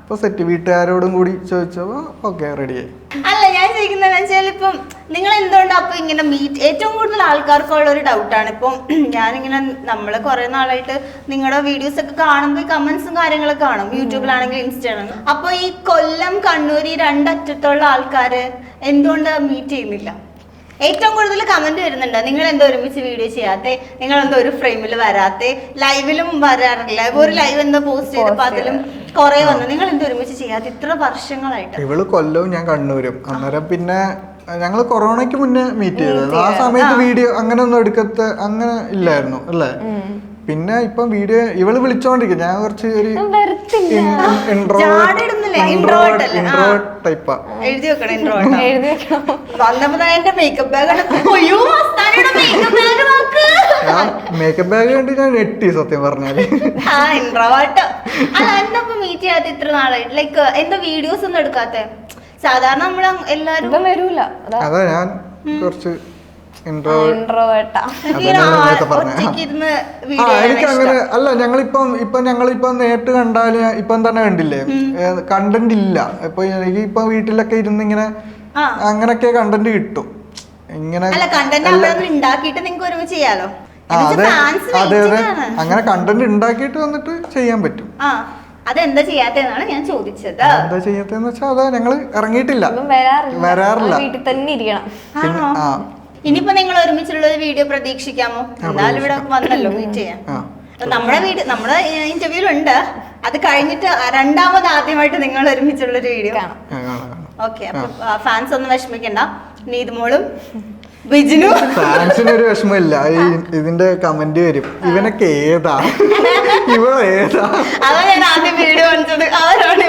അപ്പൊ സെറ്റ് വീട്ടുകാരോടും കൂടി ചോദിച്ചപ്പോ ഓക്കെ റെഡിയായി. അല്ല ഞാൻ ചോദിക്കുന്നത് വെച്ചാൽ ഇപ്പം നിങ്ങൾ എന്തുകൊണ്ട് അപ്പൊ ഇങ്ങനെ മീറ്റ്, ഏറ്റവും കൂടുതൽ ആൾക്കാർക്കുള്ള ഒരു ഡൗട്ടാണ് ഇപ്പം ഞാനിങ്ങനെ നമ്മള് കുറെ നാളായിട്ട് നിങ്ങളുടെ വീഡിയോസ് ഒക്കെ കാണുമ്പോൾ കമന്റ്സും കാര്യങ്ങളൊക്കെ കാണും, യൂട്യൂബിലാണെങ്കിലും ഇൻസ്റ്റയിലാണെങ്കിലും. അപ്പൊ ഈ കൊല്ലം കണ്ണൂർ ഈ രണ്ടറ്റത്തുള്ള ആൾക്കാര് എന്തുകൊണ്ട് മീറ്റ് ചെയ്യുന്നില്ല? ഏറ്റവും കൂടുതൽ കമന്റ് വരുന്നുണ്ട്, നിങ്ങൾ എന്തോ ഒരുമിച്ച് വീഡിയോ ചെയ്യാത്തെ, നിങ്ങൾ എന്തോ ഒരു ഫ്രെയിമിൽ വരാത്തെ, ലൈവിലും വരാറില്ല, ഒരു ലൈവ് എന്തോ പോസ്റ്റ് ചെയ്തപ്പോ അതിലും കൊറേ വന്നു, നിങ്ങൾ എന്തോ ഒരുമിച്ച് ചെയ്യാതെ ഇത്ര വർഷങ്ങളായിട്ട്. ഇവള് കൊല്ലവും ഞാൻ കണ്ണൂരും. അന്നേരം പിന്നെ ഞങ്ങള് കൊറോണയ്ക്ക് മുന്നേ മീറ്റ് ചെയ്തത്. ആ സമയത്ത് വീഡിയോ അങ്ങനെ ഒന്നും അങ്ങനെ ഇല്ലായിരുന്നു അല്ലേ. പിന്നെ ഇപ്പം വീഡിയോ ഇവള് വിളിച്ചോണ്ടിരിക്കും, ഞാൻ കുറച്ച് ഒരു ടൈപ്പാ. എഴുതി വെക്കണം ഇൻട്രോവേർട്ട്. വന്നപ്പോ എന്റെ മേക്കപ്പ് ബാഗ് മേക്കപ്പ് ബാഗ് കണ്ട് ഞാൻ ഞെട്ടി സത്യം പറഞ്ഞാല്. ഇൻട്രോവേർട്ട്. അല്ല എന്നപ്പോ മീറ്റ് ചെയ്യാത്ത ഇത്ര നാളായിട്ട്, ലൈക്ക് എന്താ വീഡിയോസ് ഒന്നും എടുക്കാത്തെ? സാധാരണ നമ്മള് എല്ലാരും വരൂല. അതാ ഞാൻ കുറച്ച് എനിക്ക് അങ്ങനെ അല്ല. ഞങ്ങളിപ്പം നേരിട്ട് കണ്ടാല് ഇപ്പം തന്നെ കണ്ടില്ലേ, കണ്ടന്റ് ഇല്ല. ഇപ്പൊ എനിക്ക് ഇപ്പൊ വീട്ടിലൊക്കെ ഇരുന്ന് ഇങ്ങനെ അങ്ങനൊക്കെ കണ്ടന്റ് കിട്ടും. ഇങ്ങനെ അതെ അതെ അങ്ങനെ കണ്ടന്റ് ഉണ്ടാക്കിയിട്ട് വന്നിട്ട് ചെയ്യാൻ പറ്റും. അതെന്താ ചെയ്യാത്തെന്നാണ് ഞാൻ ചോദിച്ചത്. എന്താ ചെയ്യാത്തെന്ന് വെച്ചാൽ അതാ ഞങ്ങള് ഇറങ്ങിയിട്ടില്ല, വരാറില്ല, വീട്ടിൽ തന്നെ ഇരിക്കണം. ഇനിയിപ്പോ നിങ്ങൾ ഒരുമിച്ചുള്ള ഒരു വീഡിയോ പ്രതീക്ഷിക്കാമോ? എന്നാലും ഇവിടെ വന്നല്ലോ മീറ്റ് ചെയ്യാൻ. നമ്മുടെ ഇന്റർവ്യൂലുണ്ട്, അത് കഴിഞ്ഞിട്ട് രണ്ടാമത് ആദ്യമായിട്ട് നിങ്ങൾ ഒരുമിച്ചുള്ള ഒരു വീഡിയോ കാണാം. ഓക്കെ, അപ്പൊ ഫാൻസ് ഒന്നും വിഷമിക്കണ്ട. നീതുമോളും ബിജിനു ഫാൻസിനൊരു വിഷമമില്ല. ഇതിന്റെ കമന്റ് വരും, ഇവനൊക്കെ ഏതാ ഏതാ, അതാ ഞാൻ ആദ്യം വീഡിയോ കാണിച്ചത്. അവരോട്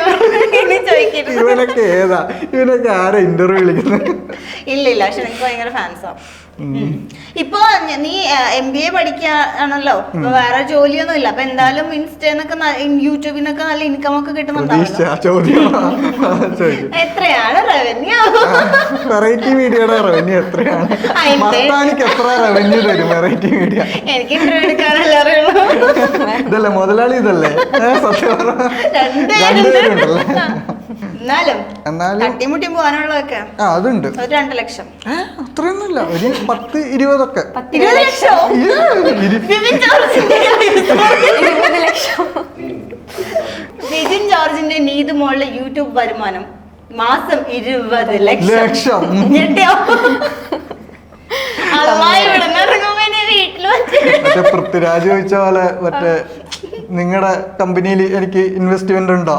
ഇവനൊക്കെ ഏതാ, ഇവനൊക്കെ ആരാ ഇന്റർവ്യൂ വിളിക്കുന്നത്? ഇല്ല, പക്ഷെ നിനക്ക് ഭയങ്കര ഫാൻസാ. ഇപ്പൊ നീ MBA പഠിക്കാണല്ലോ, വേറെ ജോലിയൊന്നും ഇല്ല. അപ്പൊ എന്തായാലും ഇൻസ്റ്റന്നൊക്കെ യൂട്യൂബിൽ നിന്നൊക്കെ നല്ല ഇൻകം ഒക്കെ കിട്ടുന്നുണ്ടാവും. എത്രയാണ് റവന്യൂ? വെറൈറ്റി മീഡിയയുടെ റവന്യൂ എത്രയാണ്? മസ്താനിക്ക് എത്ര റവന്യൂ തരും വെറൈറ്റി മീഡിയ? എനിക്ക് ഇന്റർവ്യൂ എടുക്കാനല്ലേ അറിയുള്ളൂ. ഇതല്ലേ മുതലാളി, ഇതല്ലേ സത്യം രണ്ടുപേരുണ്ടല്ലേ. എന്നാലും തട്ടിമുട്ടി പോകാനുള്ളതൊക്കെ അതുണ്ട്. 2 ലക്ഷം അത്രയൊന്നുമില്ല, ഒരു 10-20 ഒക്കെ. 20 ലക്ഷം ബിജിൻ ജോർജിന്റെ നീതുമോളുടെ യൂട്യൂബ് വരുമാനം മാസം 20 ലക്ഷം. ഞെട്ടിയോ? മറ്റേ പൃഥ്വിരാജ് ചോദിച്ച പോലെ മറ്റേ നിങ്ങളുടെ കമ്പനിയിൽ എനിക്ക് ഇൻവെസ്റ്റ്മെന്റ് ഉണ്ടോ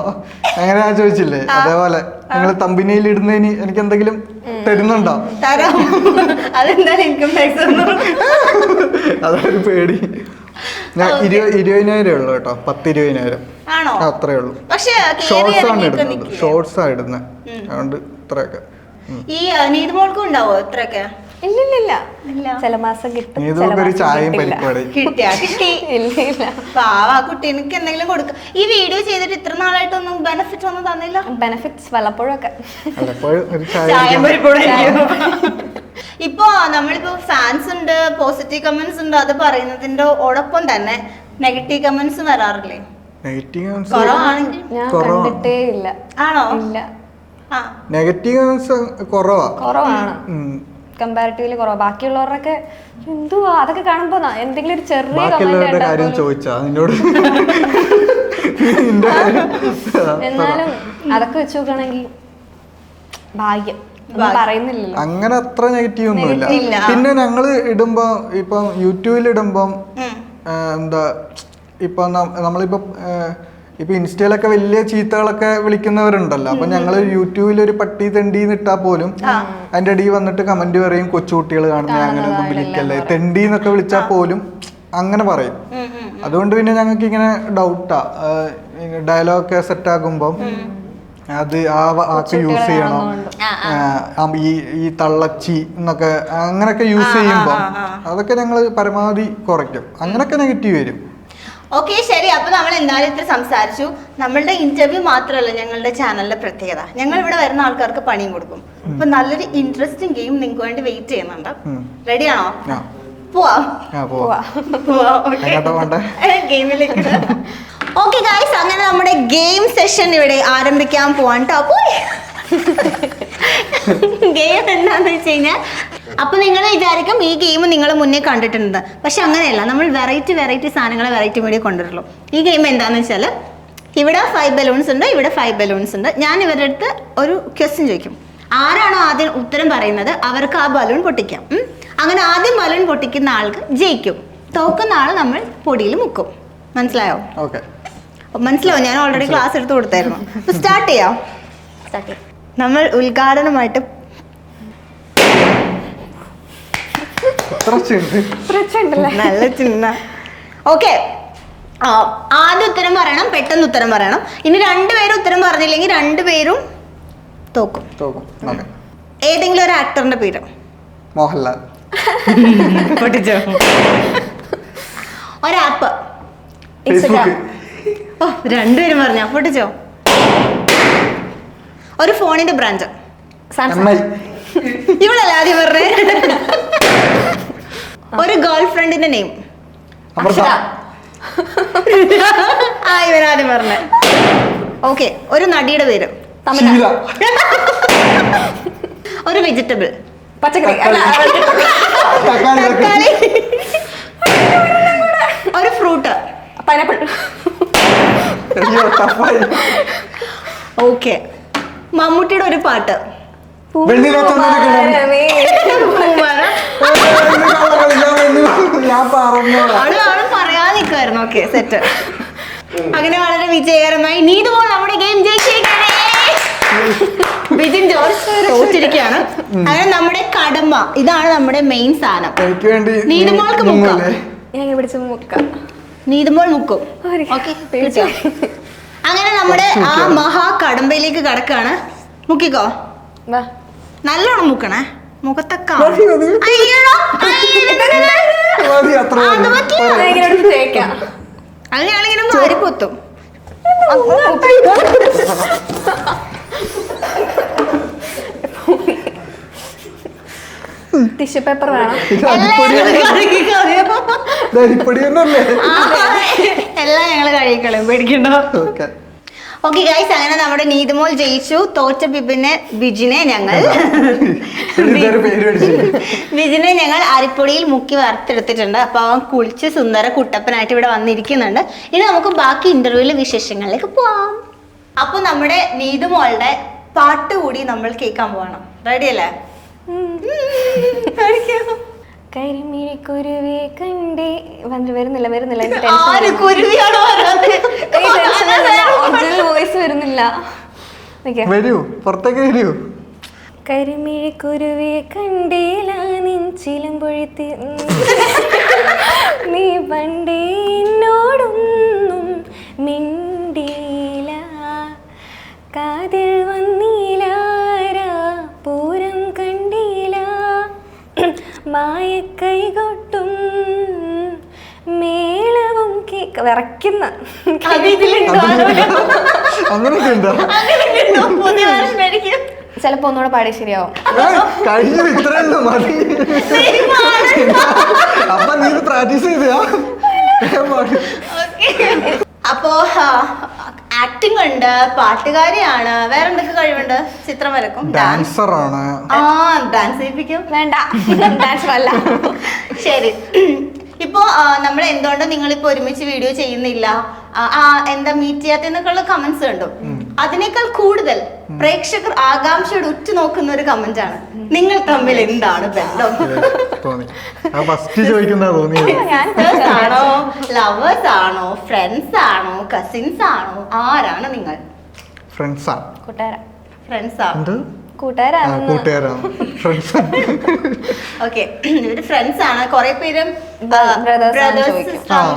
അങ്ങനെ ഞാൻ ചോദിച്ചില്ലേ, അതേപോലെ നിങ്ങൾ കമ്പനിയിൽ ഇടുന്നതിന് എനിക്ക് എന്തെങ്കിലും തരുന്നുണ്ടോ? അതൊരു പേടി. ഞാൻ 20,000 ഉള്ളു കേട്ടോ, 10-20,000 അത്രേ ഉള്ളൂ. ഷോർട്സ് ആണ് ഇടുന്നത്, അതുകൊണ്ട് ഇത്രയൊക്കെ. ഈ നീതുമോൾക്കും ഉണ്ടാവോ ഇത്രയൊക്കെ? ഇല്ല, ചില മാസം കിട്ടും. കുട്ടി എനിക്ക് എന്തെങ്കിലും കൊടുക്കാം. ഈ വീഡിയോ ചെയ്തിട്ട് ഇത്ര നാളായിട്ടൊന്നും ബെനിഫിറ്റ് ഒന്നും തന്നില്ല. ബെനിഫിറ്റ്സ് വല്ലപ്പോഴൊക്കെ. ഇപ്പൊ നമ്മളിപ്പോ ഫാൻസ് ഉണ്ട്, പോസിറ്റീവ് കമന്റ്സ് ഉണ്ട്, അത് പറയുന്നതിന്റെ ഒപ്പം തന്നെ നെഗറ്റീവ് കമന്റ്സ് വരാറില്ലേ? ഞാൻ കണ്ടിട്ടേ ഇല്ല. ആണോ? ഇല്ല, നെഗറ്റീവ് കമന്റ്സ് കുറവാണ്, കമ്പാരിറ്റീവ്ലി കുറവാണ്. ബാക്കിയുള്ളവരൊക്കെ എന്തുവാ അതൊക്കെ കാണുമ്പോ എന്തെങ്കിലും ഒരു ചെറിയ കാര്യം ചോദിച്ചാ നിന്നോട്. എന്നാലും അതൊക്കെ വെച്ച് നോക്കുകയാണെങ്കിൽ ഭാഗ്യം പറയുന്നില്ലല്ലോ. അങ്ങനെ അത്ര നെഗറ്റീവ് ഒന്നുമില്ല. പിന്നെ ഞങ്ങള് ഇടുമ്പോ ഇപ്പം യൂട്യൂബിൽ ഇടുമ്പം എന്താ ഇപ്പൊ നമ്മളിപ്പോ ഇപ്പൊ ഇൻസ്റ്റയിലൊക്കെ വലിയ ചീത്തകളൊക്കെ വിളിക്കുന്നവരുണ്ടല്ലോ. അപ്പൊ ഞങ്ങള് യൂട്യൂബിൽ ഒരു പട്ടി തെണ്ടീന്ന് ഇട്ടാ പോലും അതിന്റെ അടി വന്നിട്ട് കമന്റ് പറയും, കൊച്ചുകുട്ടികൾ കാണുന്ന അങ്ങനെ ഒന്നും വിളിക്കല്ലേ, തെണ്ടീന്നൊക്കെ വിളിച്ചാ പോലും അങ്ങനെ പറയും. അതുകൊണ്ട് പിന്നെ ഞങ്ങൾക്ക് ഇങ്ങനെ ഡൗട്ടാ, ഡയലോഗൊക്കെ സെറ്റ് ആക്കുമ്പം അത് ആ വാക്ക് യൂസ് ചെയ്യണോ, ഈ തള്ളച്ചി എന്നൊക്കെ അങ്ങനെയൊക്കെ യൂസ് ചെയ്യുമ്പോ അതൊക്കെ ഞങ്ങൾ പരമാവധി കുറയ്ക്കും. അങ്ങനൊക്കെ നെഗറ്റീവ് വരും. ഓക്കെ, ശരി. അപ്പൊ നമ്മൾ എന്തായാലും ഇത്ര സംസാരിച്ചു. നമ്മളുടെ ഇന്റർവ്യൂ മാത്രമല്ല ഞങ്ങളുടെ ചാനലിന്റെ പ്രത്യേകത, ഞങ്ങൾ ഇവിടെ വരുന്ന ആൾക്കാർക്ക് പണിയും കൊടുക്കും. അപ്പൊ നല്ലൊരു ഇൻട്രസ്റ്റിംഗ് ഗെയിം നിങ്ങൾക്ക് വേണ്ടി വെയിറ്റ് ചെയ്യുന്നുണ്ട്. റെഡിയാണോ? പോവാം പോവാ ഓക്കെ എങ്ങോട്ടാ പോണ്ടേ? ഗെയിമിലേക്ക്. ഓക്കെ ഗൈസ്, അങ്ങനെ നമ്മുടെ ഗെയിം സെഷൻ ഇവിടെ ആരംഭിക്കാൻ പോവാൻ കേട്ടോ. ഗെയിം എന്താന്ന് വെച്ച് കഴിഞ്ഞാൽ, അപ്പൊ നിങ്ങൾ വിചാരിക്കും ഈ ഗെയിം നിങ്ങൾ മുന്നേ കണ്ടിട്ടുണ്ട്. പക്ഷെ അങ്ങനെയല്ല, നമ്മൾ വെറൈറ്റി സാധനങ്ങളെ വെറൈറ്റി മീഡിയ കൊണ്ടുവരുള്ളൂ. ഈ ഗെയിം എന്താന്ന് വെച്ചാൽ, ഇവിടെ 5 ബലൂൺസ് ഉണ്ട്, ഇവിടെ 5 ബലൂൺസ് ഉണ്ട്. ഞാൻ ഇവരുടെ അടുത്ത് ഒരു ക്വസ്റ്റ്യൻ ചോദിക്കും. ആരാണോ ആദ്യം ഉത്തരം പറയുന്നത് അവർക്ക് ആ ബലൂൺ പൊട്ടിക്കാം. അങ്ങനെ ആദ്യം ബലൂൺ പൊട്ടിക്കുന്ന ആൾക്ക് ജയിക്കും. തോക്കുന്ന ആൾ നമ്മൾ പൊടിയിൽ മുക്കും. മനസ്സിലായോ? ഓക്കെ, മനസ്സിലാവും. ഞാൻ ഓൾറെഡി ക്ലാസ് എടുത്ത് കൊടുത്തായിരുന്നു. സ്റ്റാർട്ട് ചെയ്യാം. നമ്മൾ ഉദ്ഘാടനമായിട്ട് നല്ല ചിഹ്ന. ഓക്കെ, ആദ്യം ഉത്തരം പറയണം, പെട്ടെന്ന് ഉത്തരം പറയണം. ഇനി 2 പേരും ഉത്തരം പറഞ്ഞില്ലെങ്കിൽ 2 പേരും തോക്കും. ഏതെങ്കിലും ഒരു ആക്ടറിന്റെ പേര്. മോഹൻലാൽ. പൊട്ടിച്ചോ? ഒരാപ്പ്. ഫേസ്ബുക്ക്. 2 പേരും പറഞ്ഞോ? പൊട്ടിച്ചോ? ഒരു ഫോണിന്റെ ബ്രാൻഡ്. MI. ഇവളല്ലേ ആദ്യം പറഞ്ഞേ? ഒരു ഗേൾ ഫ്രണ്ടിന്റെ നെയിം. അമൃത. ഇവനാദ്യം പറഞ്ഞേ. ഓക്കെ, ഒരു നടിയുടെ പേര്. ഷീല. ഒരു വെജിറ്റബിൾ. പച്ചക്കറി. തക്കാളി. ഒരു ഫ്രൂട്ട്. പൈനാപ്പിൾ. ഓക്കെ, മമ്മൂട്ടിയുടെ ഒരു പാട്ട്. ആള് പറയാൻ നിൽക്കുമായിരുന്നു. Okay, set. അങ്ങനെ വളരെ വിജയകരമായി നീതുമോൾ നമ്മുടെ ഗെയിം ജയിച്ചേക്കണേ. ബിജിൻ ജോർജ് തോറ്റിരിക്കുകയാണ്. അങ്ങനെ നമ്മുടെ കടമ, ഇതാണ് നമ്മുടെ മെയിൻ സാധനം. എനിക്ക് വേണ്ടി നീതുമോൾക്ക് മുക്കാം. ഞാൻ പിടിച്ച് മുക്കാം. നീതുമോൾ മുക്കും. ഓക്കെ, അങ്ങനെ നമ്മുടെ ആ മഹാ കടമ്പയിലേക്ക് കടക്കാണ്. മുക്കിക്കോ. വാ. നല്ലോണം മുക്കണേ. മുഖത്തൊക്കെ തേക്കാം. അങ്ങനെയാണെങ്കിലും വാരിപ്പൊത്തും. ടിഷ്യൂ പേപ്പർ വേണം. എല്ലാം ഞങ്ങള് കഴിക്കളയും, പേടിക്കണ്ടോ? ഓക്കെ ഗൈസ്, അങ്ങനെ നമ്മുടെ നീതുമോൾ ജയിച്ചു. തോറ്റ ബിജിനെ ഞങ്ങൾ അരിപ്പൊടിയിൽ മുക്കി വറുത്തെടുത്തിട്ടുണ്ട്. അപ്പൊ അവൻ കുളിച്ച് സുന്ദര കുട്ടപ്പനായിട്ട് ഇവിടെ വന്നിരിക്കുന്നുണ്ട്. ഇനി നമുക്ക് ബാക്കി ഇന്റർവ്യൂവിലെ വിശേഷങ്ങളിലേക്ക് പോവാം. അപ്പൊ നമ്മുടെ നീതുമോളുടെ പാട്ട് കൂടി നമ്മൾ കേൾക്കാൻ പോകണം. റെഡി അല്ലേ? കരിമിഴിക്കുരുവേ കണ്ടേ വരുന്നില്ല. വോയിസ് വരുന്നില്ല. വരൂ, പുറത്തേക്ക് വരൂ. കരിമിഴിക്കുരുവേ കണ്ടേല നെഞ്ചിലും പൊഴുത്തി നീ പണ്ടേ എന്നോടൊന്നും മിണ്ടിയില്ല, കാതിൽ വന്നില്ല, പൂരം കണ്ടില്ല, മായക്കൈകൊട്ടും മേളവും വിറയ്ക്കുന്ന. ചിലപ്പോ ഒന്നുകൂടെ പാടി ശരിയാവും. കഴിഞ്ഞ ഇത്രയല്ലോ മതി. അപ്പൊ നീ പ്രാക്ടീസ് ചെയ്താ? അപ്പോ ആക്ടിംഗ് ഉണ്ട്, പാട്ടുകാരിയാണ്, വേറെ എന്തൊക്കെ കഴിവുണ്ട്? ചിത്രം വരക്കും, ഡാൻസർ ആണ്. ഡാൻസ് ചെയ്യിപ്പിക്കും. വേണ്ട, ഡാൻസർ അല്ല. ശരി, ഇപ്പോ നമ്മൾ എന്തുകൊണ്ട് നിങ്ങളിപ്പോ ഒരുമിച്ച് വീഡിയോ ചെയ്യുന്നില്ല, എന്താ മീറ്റ് ചെയ്യാത്തെന്നൊക്കെയുള്ള കമന്റ്സ് കണ്ടു. അതിനേക്കാൾ കൂടുതൽ പ്രേക്ഷകർ ആകാംക്ഷയോട് ഉറ്റുനോക്കുന്ന ഒരു കമന്റ് ആണ്, നിങ്ങൾ തമ്മിൽ എന്താണ് ബന്ധം? ആണോ, ലവേഴ്സ് ആണോ, ഫ്രണ്ട്സ് ആണോ, കസിൻസ് ആണോ, ആരാണ് നിങ്ങൾ? ഫ്രണ്ട്സാ. ഫ്രണ്ട്സാ. ഓക്കെ, ഇവര് ഫ്രണ്ട്സ് ആണ്. കുറെ പേരും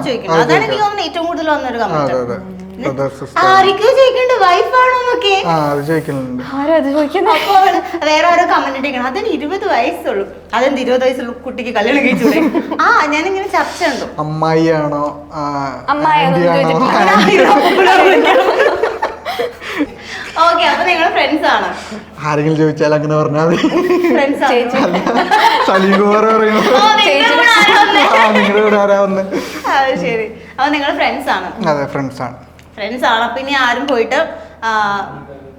ചോദിക്കുന്നു. അതാണ് എനിക്ക് തോന്നുന്നത് ഏറ്റവും കൂടുതൽ വന്നൊരു കമന്റ്. ആരൊക്കെ ചോദിക്കണ്ട് വൈഫാണോ എന്നൊക്കെ. അപ്പോൾ വേറെ ഓരോ കമന്റ് ഇട്ടിരിക്കണം, അതിന് 20 വയസ്സുള്ളൂ. അതെന്ത് 20 വയസ്സുള്ളൂ കുട്ടിക്ക് കല്യാണം കഴിച്ചൂടെ? ഞാനിങ്ങനെ ചർച്ച കണ്ടു. അമ്മായിയാണോ ഓക്കെ, അപ്പൊ നിങ്ങൾ ഫ്രണ്ട്സ് ആണ്. ആരെങ്കിലും ചോദിച്ചാൽ അങ്ങനെ പറഞ്ഞാൽ മതി. ഫ്രണ്ട്സ് സലീം കുമാർ പറയുന്നു. അത് ശരി. അപ്പൊ നിങ്ങൾ ഫ്രണ്ട്സ് ആണ്? അതെ, ഫ്രണ്ട്സ് ആണ്. ഫ്രണ്ട്സ് ആണ്. പിന്നെ ആരും പോയിട്ട്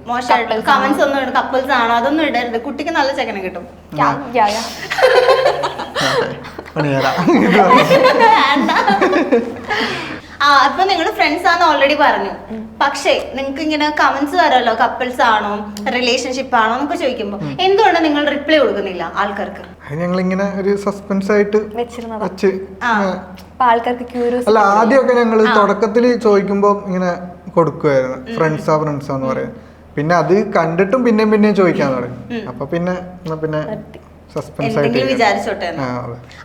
മോശമായിട്ട് കമന്റ്സ് ഒന്നും കപ്പിൾസ് ആണോ അതൊന്നും ഇടരുത്. കുട്ടിക്ക് നല്ല ചെക്കനെ കിട്ടും. അപ്പൊ നിങ്ങൾ ഫ്രണ്ട്സ് ആണെന്ന് ഓൾറെഡി പറഞ്ഞു. പക്ഷേ നിങ്ങൾക്ക് ഇങ്ങനെ കമന്റ്സ് വരാമല്ലോ, കപ്പിൾസ് ആണോ റിലേഷൻഷിപ്പ് ആണോ എന്നൊക്കെ ചോദിക്കുമ്പോ എന്തുകൊണ്ട് നിങ്ങൾ റിപ്ലൈ കൊടുക്കുന്നില്ല ആൾക്കാർക്ക്? ഞങ്ങളിങ്ങനെ ഒരു സസ്പെൻസ് ആയിട്ട് വെച്ച് ആൾക്കാർക്ക് അല്ല, ആദ്യമൊക്കെ ഞങ്ങള് തുടക്കത്തില് ചോദിക്കുമ്പോ ഇങ്ങനെ കൊടുക്കുമായിരുന്നു, ഫ്രണ്ട്സാന്ന് പറയാം. പിന്നെ അത് കണ്ടിട്ടും പിന്നെയും ചോദിക്കാന്ന് പറയും. അപ്പൊ പിന്നെ സസ്പെൻസ് ആയിട്ട് വിചാരിച്ചോട്ടെ.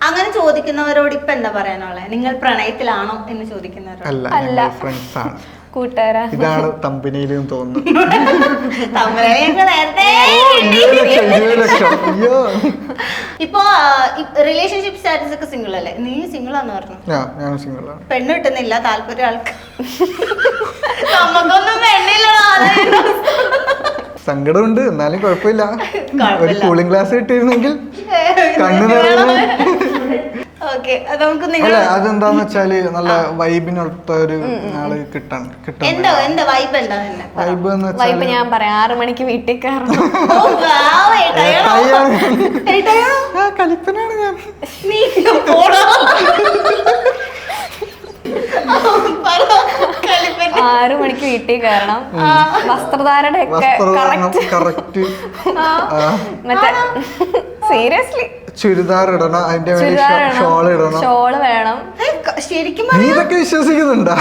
അങ്ങനെ ചോദിക്കുന്നവരോട് ഇപ്പൊ എന്താ പറയാനുള്ളത്? നിങ്ങൾ പ്രണയത്തിലാണോ എന്ന് ചോദിക്കുന്നവരോട്? അല്ല, ഫ്രണ്ട്സ് ആണ്. കൂട്ടുകാരാ. ഇതാണ് തമ്പനിയിലും തോന്നുന്നു. ഇപ്പൊ റിലേഷൻഷിപ്പ് സ്റ്റാറ്റസ് ഒക്കെ സിംഗിൾ അല്ലേ? നീ സിംഗിൾ ആന്ന് പറഞ്ഞു. ഞാൻ സിംഗിൾ ആണ്. പെണ്ണ് കിട്ടുന്നില്ല, താല്പര്യം ആൾക്കാർ നമുക്കൊന്നും പെണ്ണില്ല. സങ്കടമുണ്ട്, എന്നാലും കുഴപ്പമില്ല. ഒരു കൂളിംഗ് ഗ്ലാസ് കിട്ടിയിരുന്നെങ്കിൽ കണ്ണു നിറയുന്നു. അല്ല, അതെന്താന്ന് വെച്ചാല് നല്ല വൈബിനൊത്ത ഒരു ആള് കിട്ടണം. വൈബ് എന്ന് വെച്ചാൽ ഞാൻ പറയാം 6 മണിക്ക് വീട്ടിൽ കയറണം. കലിപ്പനാണ് ഞാൻ. 6 മണിക്ക് വീട്ടിൽ കയറണം. വസ്ത്രധാരണ കറക്റ്റ്. മറ്റേ സീരിയസ്ലി ചുരിദാർ ഇടണം, അതിന്റെ ഷോള് വേണം. ശരിക്കും നീ ഇതൊക്കെ വിശ്വസിക്കുന്നുണ്ടോ?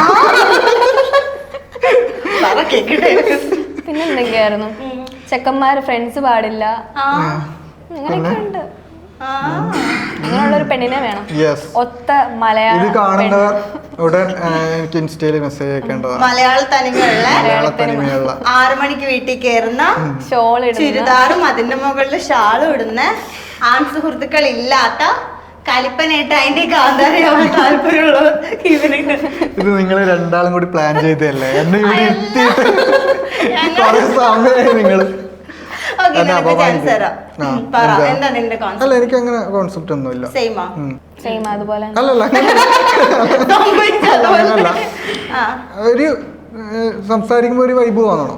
പിന്നെ എന്തൊക്കെയായിരുന്നു? ചെക്കന്മാര് ഫ്രണ്ട്സ് പാടില്ല, അങ്ങനെയൊക്കെ ഉണ്ട്. അങ്ങനെയുള്ളൊരു പെണ്ണിനെ വേണം. ഒത്ത മലയാളം. ഇത് കാണുന്നവർ ഉടൻ എനിക്ക് ഇൻസ്റ്റയില് മെസ്സേജ് അയക്കേണ്ടതാണ്. മലയാള തനിമയുള്ള 6 മണിക്ക് വീട്ടിൽ കയറുന്ന ചുരിദാറും അതിന്റെ മുകളിൽ ഷാളും ഇടുന്ന സുഹൃത്തുക്കൾ ഇല്ലാത്ത കലിപ്പനായിട്ട് അതിന്റെ കാന്താരയാവാൻ താല്പര്യമുള്ളത് ഇവനുണ്ട്. ഇത് നിങ്ങൾ രണ്ടാളും കൂടി പ്ലാൻ ചെയ്തല്ലേ? എന്നെ ഇവിടെ എത്തിയിട്ട് സമയമായി നിങ്ങള്. അല്ല, എനിക്ക് അങ്ങനെ കോൺസെപ്റ്റ് ഒന്നുമില്ല. അല്ലല്ല, ഒരു സംസാരിക്കുമ്പോ ഒരു വൈബ് തോന്നണം,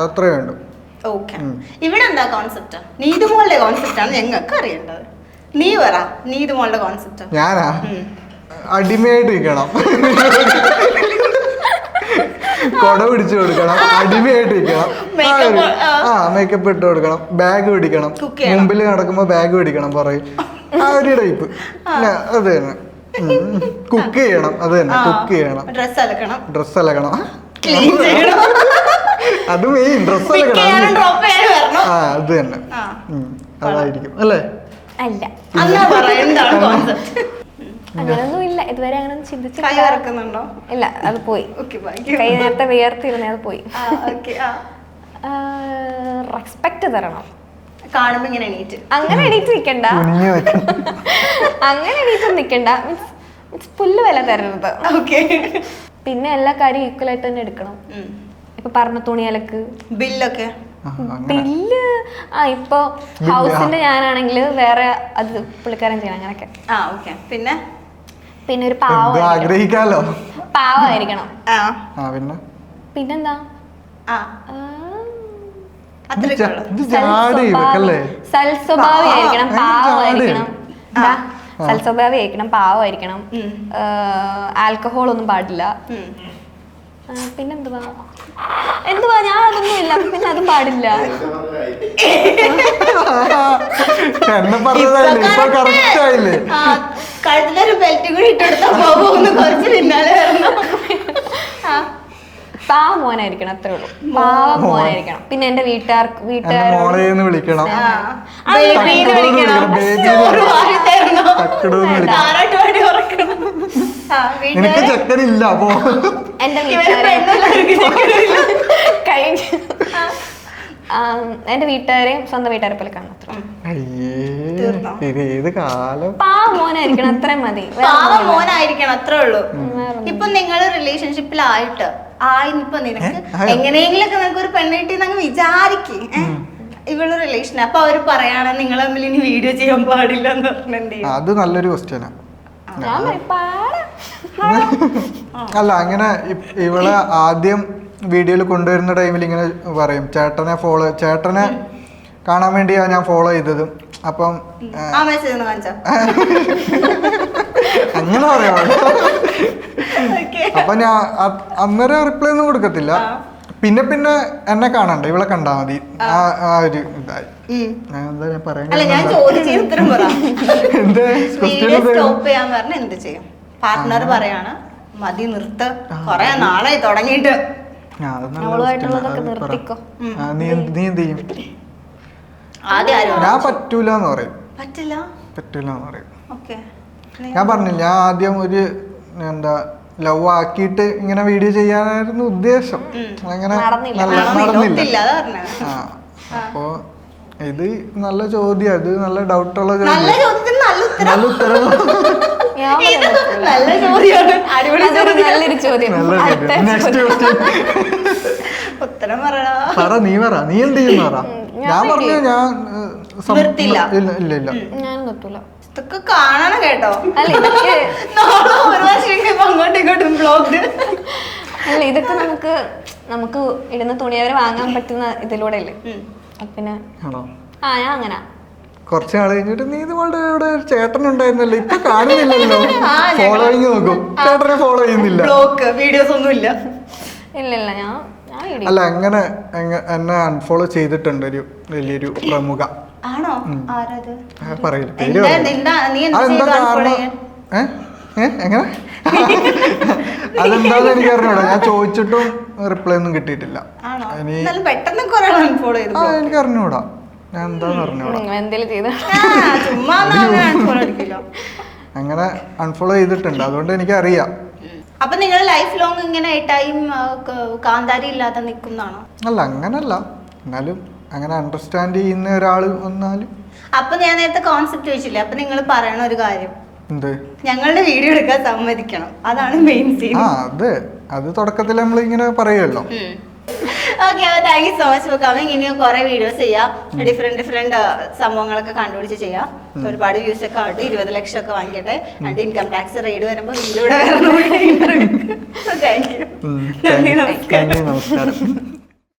അത്രേ വേണ്ടു. ഇവിടെ എന്താ കോൺസെപ്റ്റ്? നീതുമോളുടെ കോൺസെപ്റ്റ് ആണ് ഞങ്ങൾക്ക് അറിയേണ്ടത്. നീ പറ, നീതുമോളുടെ കോൺസെപ്റ്റ്. ഞാനാ അടിമയായിട്ടിരിക്കണം, കൊട പിടിച്ചു കൊടുക്കണം, അടിമയായിട്ടിരിക്കണം, മേക്കപ്പ് ഇട്ട് കൊടുക്കണം, ബാഗ് പിടിക്കണം, മുമ്പിൽ നടക്കുമ്പോ ബാഗ് പിടിക്കണം പറയും, ആ ഒരു ടൈപ്പ്. അത് തന്നെ. കുക്ക് ചെയ്യണം, അത് തന്നെ, കുക്ക് ചെയ്യണം, ഡ്രസ് അലക്കണം, അത് മെയിൻ, ഡ്രസ് അലക്കണം. അത് തന്നെ, അതായിരിക്കും അല്ലേ? അല്ല, അങ്ങനൊന്നും ഇല്ല. ഇതുവരെ അങ്ങനെ ചിന്തിച്ചിട്ടുണ്ടോ? ഇല്ല, അത് പോയി. കൈ നേരത്തെ വിയർത്തിരുന്നേ, അത് പോയി. റെസ്പെക്ട് തരണം. കാണുമ്പോ ഇങ്ങനെ എണീറ്റ് അങ്ങനെ എണീറ്റ് നിക്കണ്ട, അങ്ങനെ എണീറ്റ് നിക്കണ്ട. മീൻസ് പുല്ല് വില തരരുത്. പിന്നെ എല്ലാ കാര്യം ഈക്വൽ ആയിട്ട് തന്നെ എടുക്കണം. ഇപ്പൊ പറഞ്ഞ തുണി അലക്ക്, ബില്ലൊക്കെ ബില്ല് ഇപ്പൊ ഹൗസിന്റെ ഞാനാണെങ്കിൽ വേറെ അത് പുള്ളിക്കാരൻ ചെയ്യണം, അങ്ങനൊക്കെ. പിന്നെ ഒരു ആഗ്രഹിക്കാലോ, പാവമായിരിക്കണം. പിന്നെന്താ സൽസ്വഭാവിയായിരിക്കണം, പാവമായിരിക്കണം. സൽസ്വഭാവിയായിരിക്കണം, പാവമായിരിക്കണം. ആൽക്കഹോൾ ഒന്നും പാടില്ല. പിന്നെന്തുവാ ഞാൻ അതൊന്നും ഇല്ല, പിന്നെ അതും പാടില്ല. കഴുത്തിലൊരു ബെൽറ്റ് കൂടി ഇട്ടെടുത്താ പോകുന്നു, കുറച്ച് പിന്നാലെ വരണം. പാവ മോനായിരിക്കണം, അത്രേ ഉള്ളൂ. പാവ മോനായിരിക്കണം. പിന്നെ എന്റെ വീട്ടുകാർക്ക് വിളിക്കണം, നിനക്ക് ചെക്കനില്ല അപ്പോ എന്റെ വീട്ടുകാരെയും സ്വന്തം വീട്ടുകാരെ പോലെ കാണണം. പാവ മോനായിരിക്കണം, അത്രയും മതി. പാവ മോനായിരിക്കണം, അത്രേ ഉള്ളൂ. ഇപ്പൊ നിങ്ങൾ റിലേഷൻഷിപ്പിലായിട്ട് ഇപ്പൊ നിനക്ക് എങ്ങനെയെങ്കിലൊക്കെ നിനക്ക് ഒരു പെണ്ണിട്ടി അങ്ങ് വിചാരിക്കേ, ഇവള് റിലേഷൻ, അപ്പൊ അവര് പറയാണ് നിങ്ങൾ തമ്മിൽ ഇനി വീഡിയോ ചെയ്യാൻ പാടില്ല എന്ന് പറഞ്ഞിട്ടുണ്ടെങ്കിൽ അത് നല്ലൊരു ക്വസ്റ്റ്യനാ. ഞാൻ പാടാം അല്ല അങ്ങനെ ഇവളെ ആദ്യം വീഡിയോയിൽ കൊണ്ടുവരുന്ന ടൈമിൽ ഇങ്ങനെ പറയും ചേട്ടനെ കാണാൻ വേണ്ടിയാ ഞാൻ ഫോളോ ചെയ്തത്. അപ്പം അങ്ങനെ പറയാം. അപ്പൊ ഞാൻ അന്നേരം റിപ്ലൈ ഒന്നും കൊടുക്കത്തില്ല. പിന്നെ എന്നെ കാണണ്ട, ഇവളെ കണ്ടാ മതി. ആ ഒരു ഇതായി. എന്താ ഞാൻ പറയാൻ പാർട്ട്ണർ പറയാണ് മതി നിർത്ത്, കൊറേ നാളായി തുടങ്ങിയിട്ട്. നീ എന്ത് ചെയ്യും? ഞാൻ പറ്റൂലെന്ന് പറയും. ഞാൻ പറഞ്ഞില്ല, ഞാൻ ആദ്യം ഒരു എന്താ ലവ് ആക്കിയിട്ട് ഇങ്ങനെ വീഡിയോ ചെയ്യാനായിരുന്നു ഉദ്ദേശം. അങ്ങനെ നടന്നില്ല. അപ്പോ ഇത് നല്ല ചോദ്യം, അത് നല്ല ഡൗട്ടുള്ള ചോദ്യം. നല്ല ഉത്തരം. നീ എന്ത് ചെയ്യുന്ന? ഞാൻ പറഞ്ഞു ഞാൻ ഇല്ല ഇതൊക്കെ കാണണം കേട്ടോ. അങ്ങോട്ടും ഇങ്ങോട്ടും ബ്ലോഗ്. അല്ല, ഇതൊക്കെ നമുക്ക് ഇടുന്ന തുണി അവരെ വാങ്ങാൻ പറ്റുന്ന ഇതിലൂടെ അല്ലേ. പിന്നെ ഞാൻ അങ്ങനെ കുറച്ച് നാൾ കഴിഞ്ഞിട്ട് നീ ഇതുപോലെ ഇവിടെ ചേട്ടൻ ഉണ്ടായിരുന്നല്ലോ, ഇപ്പൊ കാണുന്നില്ലല്ലോ, ഫോളോയിങ് നോക്കും, ചേട്ടനെ ഫോളോ ചെയ്യുന്നില്ല, വീഡിയോസ് ഒന്നും ഇല്ല. ഇല്ല ഞാൻ അല്ല അങ്ങനെ എന്നെ അൺഫോളോ ചെയ്തിട്ടുണ്ട് ഒരു വലിയൊരു പ്രമുഖ. ആണോ? ആരത്? പറയില്ല പേര്. അതെന്താ കാരണം? എങ്ങനെ? അതെന്താന്ന് എനിക്ക് അറിഞ്ഞൂടാ. ഞാൻ ചോദിച്ചിട്ടും റിപ്ലൈ ഒന്നും കിട്ടിയിട്ടില്ല. എനിക്ക് അറിഞ്ഞൂടാ, ഞാൻ എന്താന്ന് അറിഞ്ഞൂടാ. അങ്ങനെ അൺഫോളോ ചെയ്തിട്ടുണ്ട്, അതുകൊണ്ട് എനിക്കറിയാം. അപ്പൊ നിങ്ങൾ ലൈഫ് ലോങ് ഇങ്ങനെ ടൈം കാന്താരി ഇല്ലാതെ നിൽക്കുന്നതാണോ? അല്ല, അങ്ങനല്ല. എന്നാലും അങ്ങനെ അണ്ടർസ്റ്റാൻഡ് ചെയ്യുന്ന ഒരാള് വന്നാലും. അപ്പൊ ഞാൻ നേരത്തെ കോൺസെപ്റ്റ് ചോദിച്ചില്ലേ, അപ്പൊ നിങ്ങൾ പറയണ ഒരു കാര്യം, എന്ത്? ഞങ്ങളുടെ വീഡിയോ എടുക്കാൻ സമ്മതിക്കണം, അതാണ് മെയിൻ സീൻ. അത് തുടക്കത്തിൽ നമ്മൾ ഇങ്ങനെ പറയുമല്ലോ. Okay, thank you so much for coming. ഇനിയും കുറെ വീഡിയോസ് ചെയ്യാം, ഡിഫറെന്റ് സംഭവങ്ങളൊക്കെ കണ്ടുപിടിച്ച് ചെയ്യാം. ഒരുപാട് വ്യൂസ് ഒക്കെ ആവട്ടെ, 20 ലക്ഷം ഒക്കെ വാങ്ങിക്കട്ടെ. എന്നിട്ട് ഇൻകം ടാക്സ് റെയ്ഡ് വരുമ്പോൾ ഇതിലൂടെ വരണം. Thank you. നമസ്കാരം.